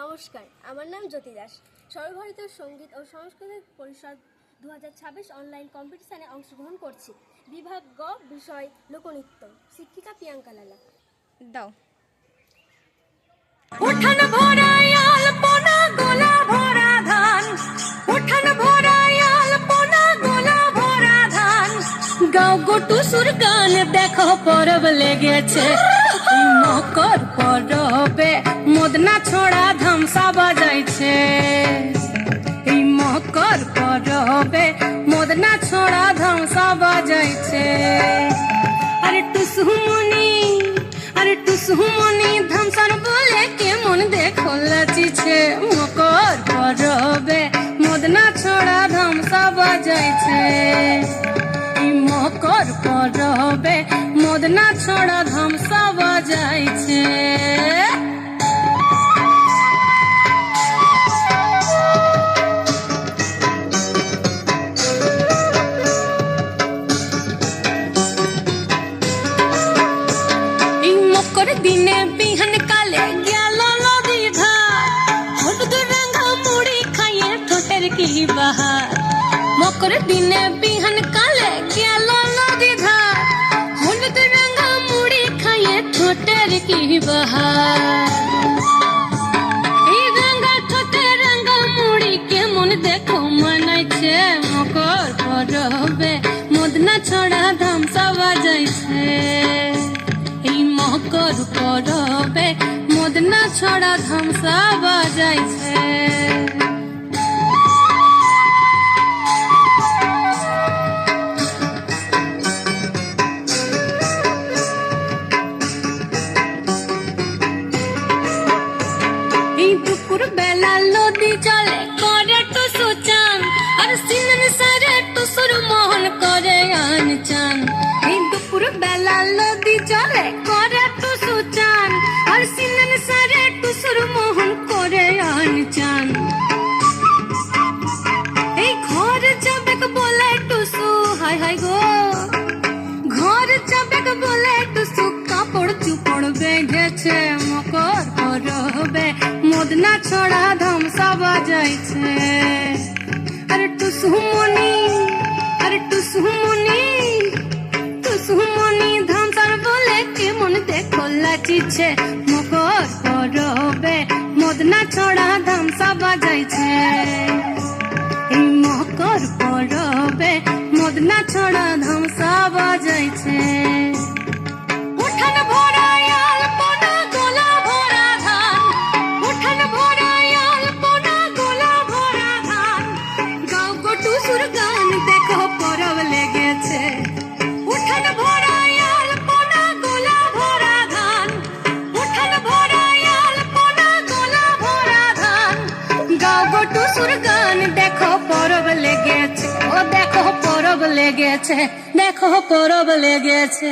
নমস্কার, আমার নাম জ্যোতি দাস। সর্বভারতীয় সঙ্গীত ও সংস্কৃতি পরিষদ 2026 অনলাইন কম্পিটিশনে অংশগ্রহণ করছি। বিভাগ গ, বিষয় লোকনৃত্য। শিক্ষিকা প্রিয়াঙ্কা লালা। দাও। উঠান ভরাই আলপনা গোলা ভরা ধান, উঠান ভরাই আলপনা গোলা ভরা ধান। গাও গোটু সুর গান দেখো পরব লেগেছে, মকর পরবে মদনা ছড়া ধামসা বাজাইছে। এই মকর পরবে মদনা ছড়া ধামসা বাজাইছে। আরে টুসুমনি, আরে টুসুমনি ধামসার বলে কেমন দেখো লাচিছে। মকর পরবে মদনা ছড়া ধামসা বাজাইছে। এই মকর পরবে মদনা ছড়া ধামসা বাজাইছে। দিনে বিহান কালে গেল নদী ধার, হলুদ রঙা মুড়ি খাইয়ে ঠোঁটের কি বাহার। মকর দিনে বিহান কালে গেল নদী ধার, হলুদ রঙা মুড়ি খাইয়ে ঠোঁটের কি বাহার। এই রঙা ঠোঁটে রঙা মুড়ি কেমন দেখো মানাইছে। মকর পরবে মদনা ছড়া ধামসা বাজাইছে। মকর পরবে মদনা ছড়া ধামসা বাজাইছে। এই দুপুর বেলা নদী জলে করে টুসু চান, আর সিনন সারে টুসুর মোহন করে আন চান। এই দুপুর বেলা নদী জলে করে টুসু চান, আর সিনন সারে টুসুর মোহন করে আন চান। এই ঘর যাবে বলে টুসু, হাই হাই গো, ঘর যাবে বলে টুসু কাপড় চুপড় বেঁধেছে। মকর পরবে মদনা ছড়া ধামসা বাজাইছে। আরে টুসুমনি, আরে টুসুমনি, টুসুমনি ধামসার বলে কেমন দেখো লাচিছে। মকর পরবে মদনা ছড়া ধামসা বাজাইছে। এই মকর পরবে মদনা ছড়া ধামসা বাজাইছে। উঠান ভরাই আলপনা গোলা ভরা ধান, উঠান ভরাই আলপনা গোলা ভরা ধান। গাও গোটু সুর গান দেখো পরব লেগেছে। উঠান ভরাই আলপনা গোলা ভরা ধান, উঠান ভরাই আলপনা গোলা ভরা ধান। গাও গোটু সুর গান দেখো পরব লেগেছে। ও দেখো পরব লেগেছে, দেখো পরব লেগেছে।